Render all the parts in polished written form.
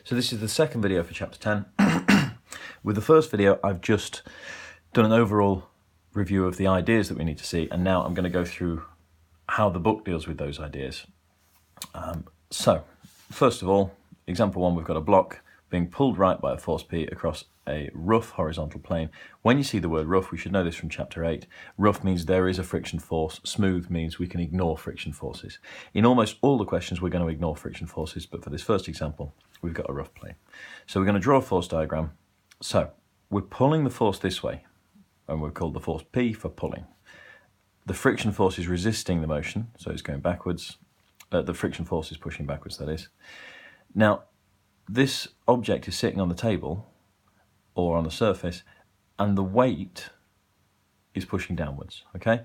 So this is the second video for chapter 10. With the first video, I've just done an overall review of the ideas that we need to see, and now I'm going to go through how the book deals with those ideas. So, first of all, example 1, we've got a block being pulled right by a force P across a rough horizontal plane. When you see the word rough, we should know this from chapter 8. Rough means there is a friction force. Smooth means we can ignore friction forces. In almost all the questions, we're going to ignore friction forces, but for this first example, we've got a rough plane. So we're going to draw a force diagram. So we're pulling the force this way, and we've called the force P for pulling. The friction force is resisting the motion, so it's going backwards. The friction force is pushing backwards, that is. Now, this object is sitting on the table or on the surface, and the weight is pushing downwards, okay?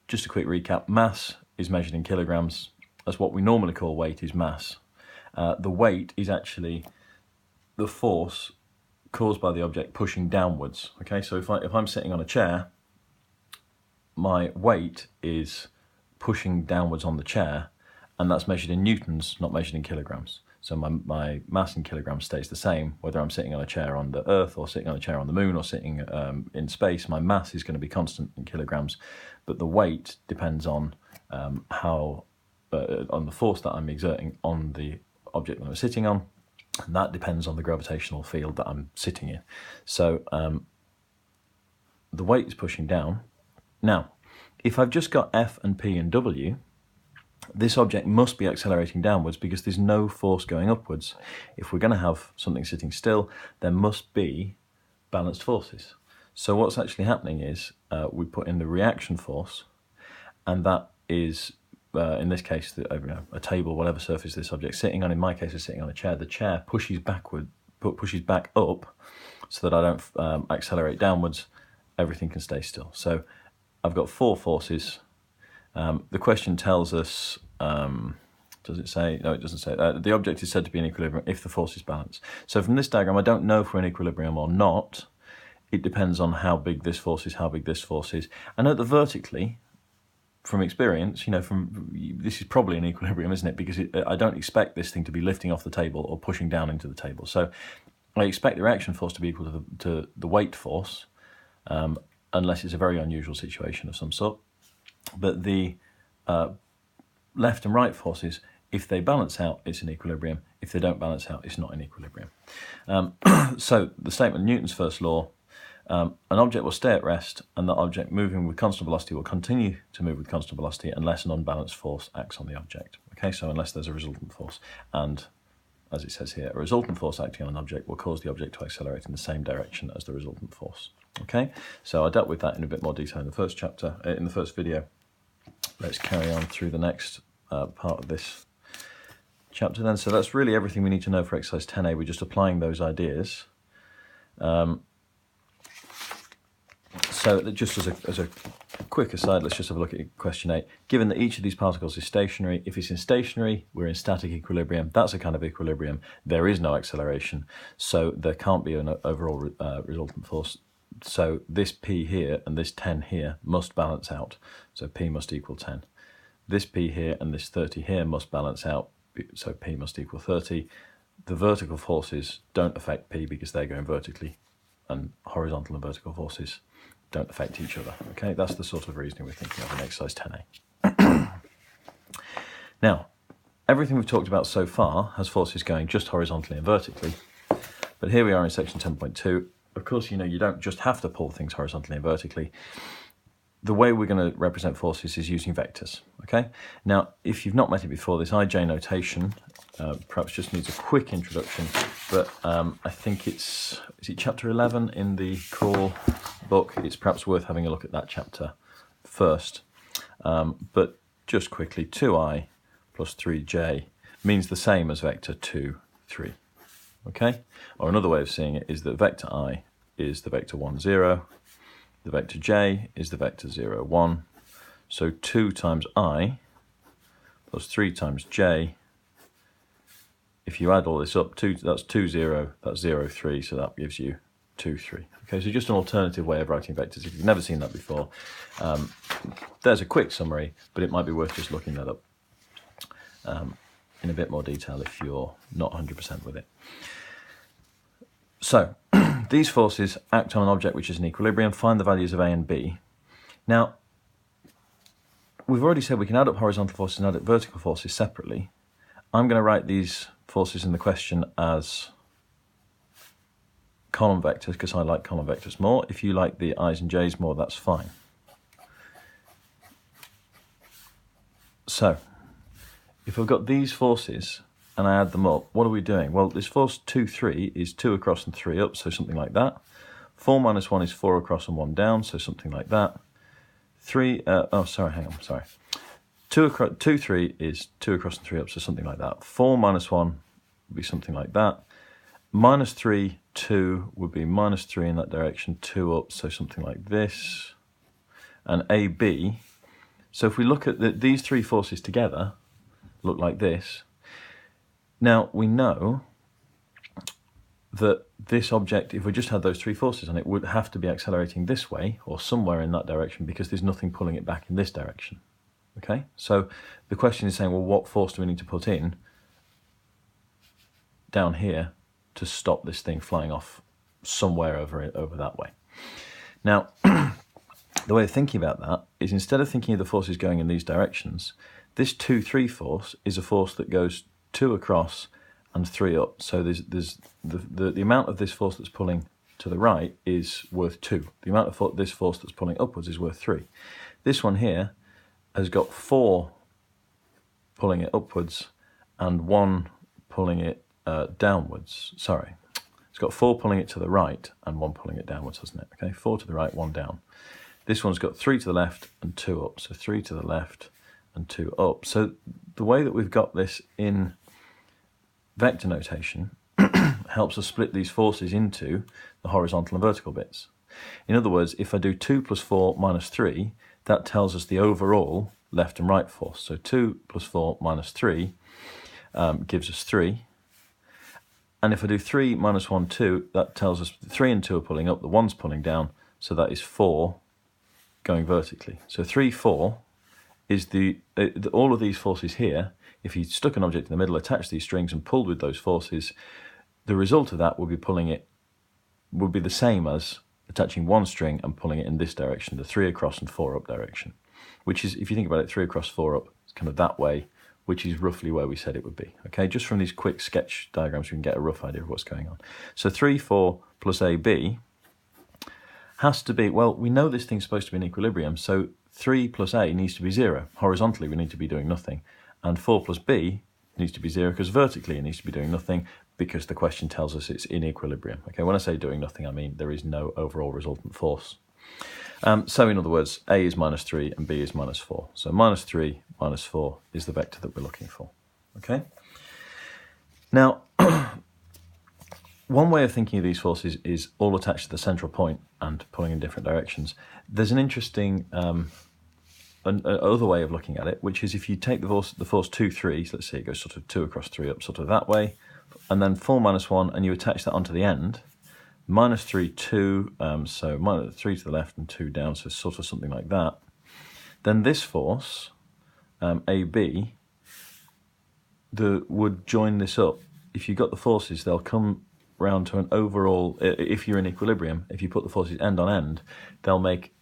Just a quick recap, mass is measured in kilograms. That's what we normally call weight, is mass. The weight is actually the force caused by the object pushing downwards, okay? So if I'm sitting on a chair, my weight is pushing downwards on the chair, and that's measured in newtons, not measured in kilograms. So my mass in kilograms stays the same, whether I'm sitting on a chair on the Earth or sitting on a chair on the Moon or sitting in space. My mass is going to be constant in kilograms, but the weight depends on on the force that I'm exerting on the object that I'm sitting on, and that depends on the gravitational field that I'm sitting in. So the weight is pushing down. Now, if I've just got F and P and W, this object must be accelerating downwards because there's no force going upwards. If we're going to have something sitting still, there must be balanced forces. So what's actually happening is we put in the reaction force, and that is, in this case, a table, whatever surface this object's sitting on. In my case, it's sitting on a chair. The chair pushes back up so that I don't accelerate downwards. Everything can stay still. So I've got 4 forces. The question tells us, does it say? No, it doesn't say. The object is said to be in equilibrium if the force is balanced. So from this diagram, I don't know if we're in equilibrium or not. It depends on how big this force is, how big this force is. I know that vertically, from experience, this is probably in equilibrium, isn't it? Because I don't expect this thing to be lifting off the table or pushing down into the table. So I expect the reaction force to be equal to the weight force, unless it's a very unusual situation of some sort. But the left and right forces, if they balance out, it's in equilibrium. If they don't balance out, it's not in equilibrium. So the statement of Newton's first law, an object will stay at rest, and the object moving with constant velocity will continue to move with constant velocity unless an unbalanced force acts on the object. Okay, so unless there's a resultant force. And as it says here, a resultant force acting on an object will cause the object to accelerate in the same direction as the resultant force. Okay, so I dealt with that in a bit more detail in the first chapter, in the first video. Let's carry on through the next part of this chapter then. So that's really everything we need to know for exercise 10a. We're just applying those ideas. So just as a quick aside, let's just have a look at question 8. Given that each of these particles is stationary, if it's in stationary, we're in static equilibrium. That's a kind of equilibrium. There is no acceleration, so there can't be an overall resultant force. So this P here and this 10 here must balance out. So P must equal 10. This P here and this 30 here must balance out. So P must equal 30. The vertical forces don't affect P because they're going vertically, and horizontal and vertical forces don't affect each other. Okay, that's the sort of reasoning we're thinking of in exercise 10a. Now, everything we've talked about so far has forces going just horizontally and vertically. But here we are in section 10.2. Of course, you don't just have to pull things horizontally and vertically. The way we're going to represent forces is using vectors, okay? Now, if you've not met it before, this IJ notation perhaps just needs a quick introduction, but I think is it chapter 11 in the core book? It's perhaps worth having a look at that chapter first. But just quickly, 2i plus 3j means the same as vector 2, 3. Okay, or another way of seeing it is that vector I is the vector 1, 0, the vector j is the vector 0, 1. So 2 times I plus 3 times j, if you add all this up, that's 2, 0, that's 0, 3, so that gives you 2, 3. Okay, so just an alternative way of writing vectors. If you've never seen that before, there's a quick summary, but it might be worth just looking that up. in a bit more detail if you're not 100% with it. So, these forces act on an object which is in equilibrium, find the values of A and B. Now, we've already said we can add up horizontal forces and add up vertical forces separately. I'm going to write these forces in the question as column vectors because I like column vectors more. If you like the I's and J's more, that's fine. So, if I've got these forces and I add them up, what are we doing? Well, this force 2, 3 is 2 across and 3 up, so something like that. 4 minus 1 is 4 across and 1 down, so something like that. 2, 3 is 2 across and 3 up, so something like that. 4 minus 1 would be something like that. Minus 3, 2 would be minus 3 in that direction, 2 up, so something like this. And AB, so if we look at these three forces together, look like this. Now, we know that this object, if we just had those three forces on it, would have to be accelerating this way or somewhere in that direction because there's nothing pulling it back in this direction. Okay, so the question is saying, well, what force do we need to put in down here to stop this thing flying off somewhere over that way? Now, the way of thinking about that is instead of thinking of the forces going in these directions, this 2, 3 force is a force that goes 2 across and 3 up. So there's the amount of this force that's pulling to the right is worth 2. The amount of this force that's pulling upwards is worth 3. This one here has got 4 pulling it upwards and 1 pulling it downwards. Sorry, it's got 4 pulling it to the right and 1 pulling it downwards, hasn't it? Okay, 4 to the right, 1 down. This one's got 3 to the left and 2 up. So 3 to the left and 2 up. So the way that we've got this in vector notation helps us split these forces into the horizontal and vertical bits. In other words, if I do 2 plus 4 minus 3, that tells us the overall left and right force. So 2 plus 4 minus 3 gives us 3. And if I do 3 minus 1, 2, that tells us 3 and 2 are pulling up, the 1's pulling down, so that is 4 going vertically. So 3, 4 is all of these forces here. If you stuck an object in the middle, attached these strings and pulled with those forces, the result of that would be the same as attaching one string and pulling it in this direction, the 3 across and 4 up direction, which is, if you think about it, 3 across, 4 up, it's kind of that way, which is roughly where we said it would be. Okay, just from these quick sketch diagrams, we can get a rough idea of what's going on. So 3, 4 plus AB has to be, well, we know this thing's supposed to be in equilibrium, so 3 plus A needs to be 0. Horizontally, we need to be doing nothing. And 4 plus B needs to be 0 because vertically it needs to be doing nothing because the question tells us it's in equilibrium. Okay, when I say doing nothing, I mean there is no overall resultant force. So in other words, A is minus 3 and B is minus 4. So minus 3 minus 4 is the vector that we're looking for. Okay. Now, one way of thinking of these forces is all attached to the central point and pulling in different directions. There's an interesting other way of looking at it, which is if you take the force 2, 3, so let's say it goes sort of 2 across 3 up, sort of that way, and then 4 minus 1, and you attach that onto the end, minus 3, 2, so minus 3 to the left and 2 down, so sort of something like that. Then this force, AB, would join this up. If you got the forces, they'll come round to an overall, if you're in equilibrium, if you put the forces end on end, they'll make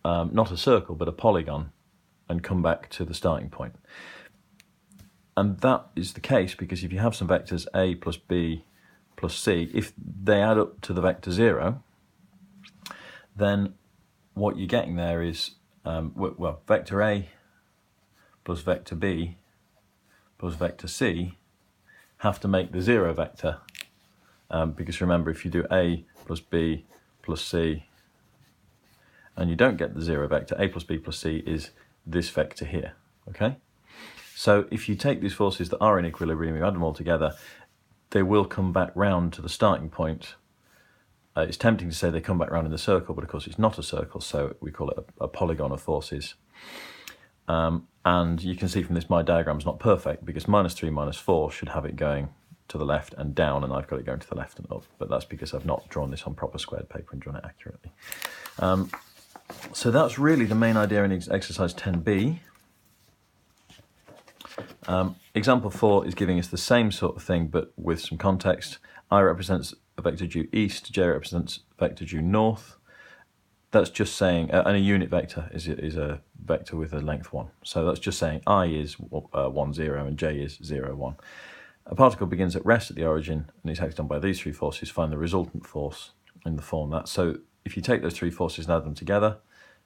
not a circle, but a polygon and come back to the starting point. And that is the case because if you have some vectors A plus B plus C, if they add up to the vector 0, then what you're getting there is, well, vector A plus vector B plus vector C have to make the 0 vector, because remember, if you do A plus B plus C and you don't get the 0 vector, A plus B plus C is this vector here, okay? So if you take these forces that are in equilibrium, you add them all together, they will come back round to the starting point. It's tempting to say they come back round in the circle, but of course it's not a circle, so we call it a polygon of forces. And you can see from this my diagram's not perfect because minus 3 minus 4 should have it going to the left and down, and I've got it going to the left and up, but that's because I've not drawn this on proper squared paper and drawn it accurately. So that's really the main idea in exercise 10b. Example 4 is giving us the same sort of thing, but with some context. I represents a vector due east, j represents a vector due north. That's just saying, and a unit vector is a vector with a length 1. So that's just saying I is 1, 0, and j is 0, 1. A particle begins at rest at the origin and is acted on by these three forces. Find the resultant force in the form that. So if you take those three forces and add them together,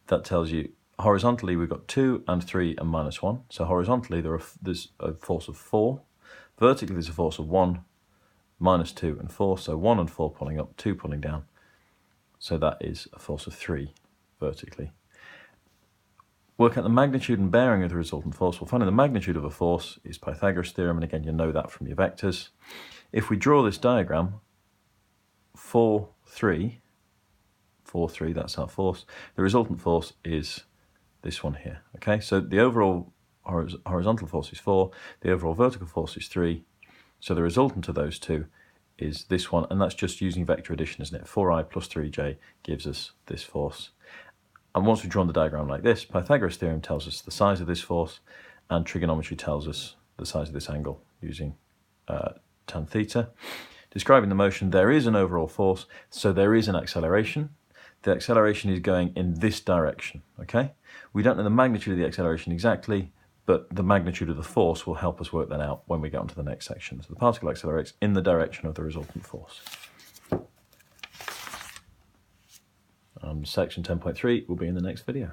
that tells you horizontally we've got 2 and 3 and minus 1. So horizontally there's a force of 4. Vertically there's a force of 1, minus 2 and 4. So 1 and 4 pulling up, 2 pulling down. So that is a force of 3 vertically. Work out the magnitude and bearing of the resultant force. Well, finding the magnitude of a force is Pythagoras' theorem, and again, you know that from your vectors. If we draw this diagram, 4, 3, that's our force. The resultant force is this one here, okay? So the overall horizontal force is 4, the overall vertical force is 3, so the resultant of those two is this one, and that's just using vector addition, isn't it? 4i plus 3j gives us this force. And once we've drawn the diagram like this, Pythagoras' theorem tells us the size of this force, and trigonometry tells us the size of this angle using tan theta. Describing the motion, there is an overall force, so there is an acceleration. The acceleration is going in this direction, okay? We don't know the magnitude of the acceleration exactly, but the magnitude of the force will help us work that out when we get on to the next section. So the particle accelerates in the direction of the resultant force. Section 10.3 will be in the next video.